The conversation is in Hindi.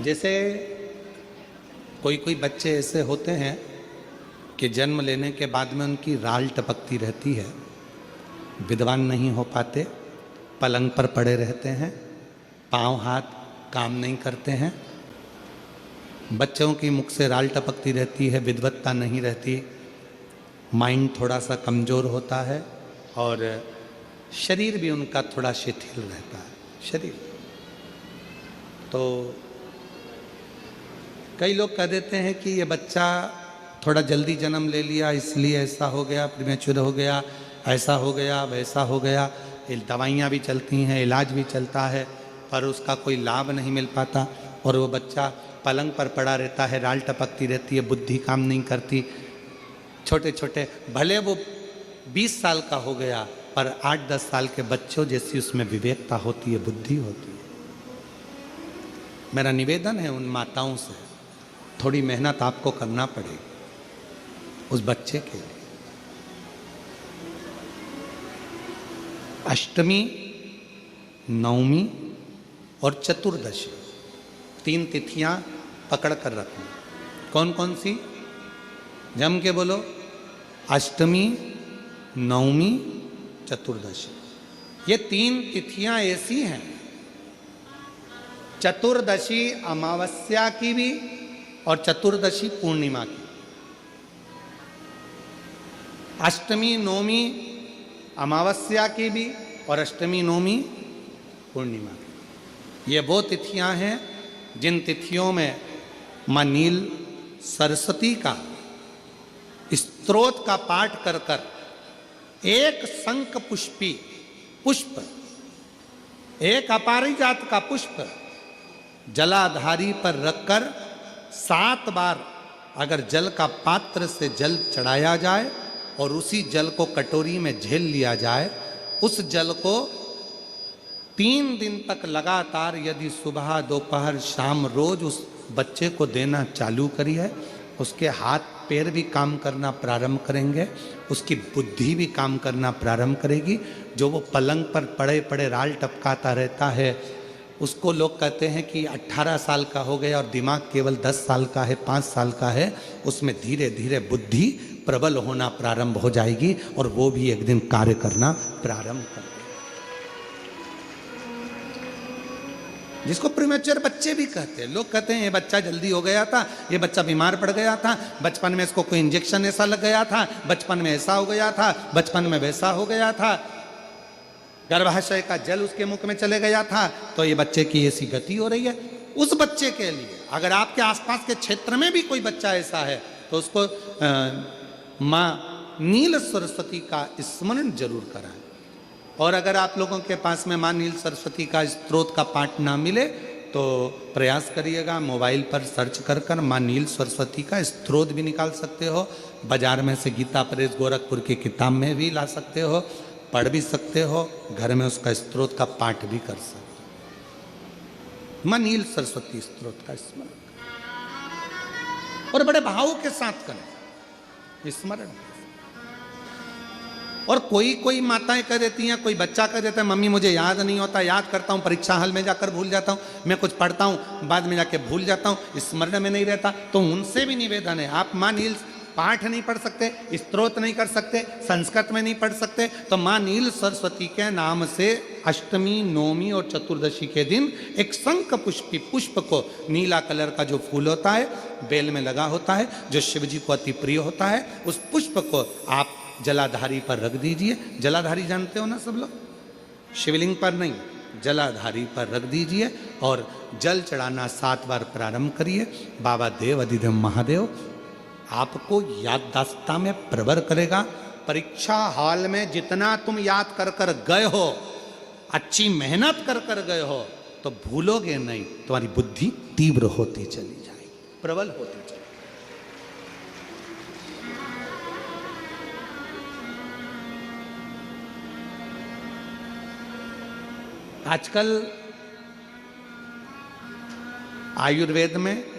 जैसे कोई कोई बच्चे ऐसे होते हैं कि जन्म लेने के बाद में उनकी राल टपकती रहती है, विद्वान नहीं हो पाते, पलंग पर पड़े रहते हैं, पांव हाथ काम नहीं करते हैं। बच्चों की मुख से राल टपकती रहती है, विद्वत्ता नहीं रहती, माइंड थोड़ा सा कमज़ोर होता है और शरीर भी उनका थोड़ा शिथिल रहता है शरीर। तो कई लोग कह देते हैं कि ये बच्चा थोड़ा जल्दी जन्म ले लिया इसलिए ऐसा हो गया, प्रीमेच्योर हो गया, ऐसा हो गया, वैसा हो गया। दवाइयाँ भी चलती हैं, इलाज भी चलता है, पर उसका कोई लाभ नहीं मिल पाता और वो बच्चा पलंग पर पड़ा रहता है, राल टपकती रहती है, बुद्धि काम नहीं करती। छोटे छोटे भले वो 20 साल का हो गया पर 8-10 साल के बच्चों जैसी उसमें विवेकता होती है, बुद्धि होती है। मेरा निवेदन है उन माताओं से, थोड़ी मेहनत आपको करना पड़ेगी उस बच्चे के लिए। अष्टमी, नवमी और चतुर्दशी 3 तिथियां पकड़ कर रखना। कौन कौन सी? जम के बोलो। अष्टमी, नवमी, चतुर्दशी। ये 3 तिथियां ऐसी हैं, चतुर्दशी अमावस्या की भी और चतुर्दशी पूर्णिमा की। अष्टमी नवमी अमावस्या की भी और अष्टमी नवमी पूर्णिमा की। ये वो तिथियां हैं जिन तिथियों में मां नील सरस्वती का स्तोत्र का पाठ कर कर एक शंख पुष्पी पुष्प, एक अपारिजात का पुष्प जलाधारी पर रखकर 7 बार अगर जल का पात्र से जल चढ़ाया जाए और उसी जल को कटोरी में झेल लिया जाए, उस जल को 3 दिन तक लगातार यदि सुबह दोपहर शाम रोज उस बच्चे को देना चालू करिए, उसके हाथ पैर भी काम करना प्रारंभ करेंगे, उसकी बुद्धि भी काम करना प्रारंभ करेगी। जो वो पलंग पर पड़े पड़े राल टपकाता रहता है, उसको लोग कहते हैं कि 18 साल का हो गया और दिमाग केवल 10 साल का है, 5 साल का है, उसमें धीरे धीरे बुद्धि प्रबल होना प्रारंभ हो जाएगी और वो भी एक दिन कार्य करना प्रारंभ कर देगा। जिसको प्रीमेच्योर बच्चे भी कहते हैं। लोग कहते हैं ये बच्चा जल्दी हो गया था, ये बच्चा बीमार पड़ गया था, बचपन में इसको कोई इंजेक्शन ऐसा लग गया था, बचपन में ऐसा हो गया था, बचपन में वैसा हो गया था, गर्भाशय का जल उसके मुख में चले गया था, तो ये बच्चे की ऐसी गति हो रही है। उस बच्चे के लिए अगर आपके आसपास के क्षेत्र में भी कोई बच्चा ऐसा है तो उसको माँ नील सरस्वती का स्मरण जरूर कराएं। और अगर आप लोगों के पास में माँ नील सरस्वती का स्तोत्र का पाठ ना मिले तो प्रयास करिएगा, मोबाइल पर सर्च कर कर माँ नील सरस्वती का स्तोत्र भी निकाल सकते हो। बाजार में से गीता प्रेस गोरखपुर की किताब में भी ला सकते हो, पढ़ भी सकते हो, घर में उसका स्तोत्र का पाठ भी कर सकते हो। माँ नील सरस्वती स्तोत्र का स्मरण और बड़े भाव के साथ करें स्मरण। और कोई कोई माताएं कह देती हैं, कोई बच्चा कह देता है मम्मी मुझे याद नहीं होता, याद करता हूँ परीक्षा हॉल में जाकर भूल जाता हूँ, मैं कुछ पढ़ता हूँ बाद में जाके भूल जाता हूँ, स्मरण में नहीं रहता। तो उनसे भी निवेदन है, आप माँ नील पाठ नहीं पढ़ सकते, स्तोत्र नहीं कर सकते, संस्कृत में नहीं पढ़ सकते, तो माँ नील सरस्वती के नाम से अष्टमी, नवमी और चतुर्दशी के दिन एक शंख पुष्पी पुष्प को, नीला कलर का जो फूल होता है बेल में लगा होता है, जो शिव जी को अति प्रिय होता है, उस पुष्प को आप जलाधारी पर रख दीजिए। जलाधारी जानते हो ना सब लोग, शिवलिंग पर नहीं, जलाधारी पर रख दीजिए और जल चढ़ाना 7 बार प्रारंभ करिए। बाबा देव अधिदेव महादेव आपको याददाश्तता में प्रवर करेगा। परीक्षा हॉल में जितना तुम याद कर कर गए हो, अच्छी मेहनत कर कर गए हो, तो भूलोगे नहीं, तुम्हारी बुद्धि तीव्र होती चली जाएगी, प्रबल होती चली। आजकल आयुर्वेद में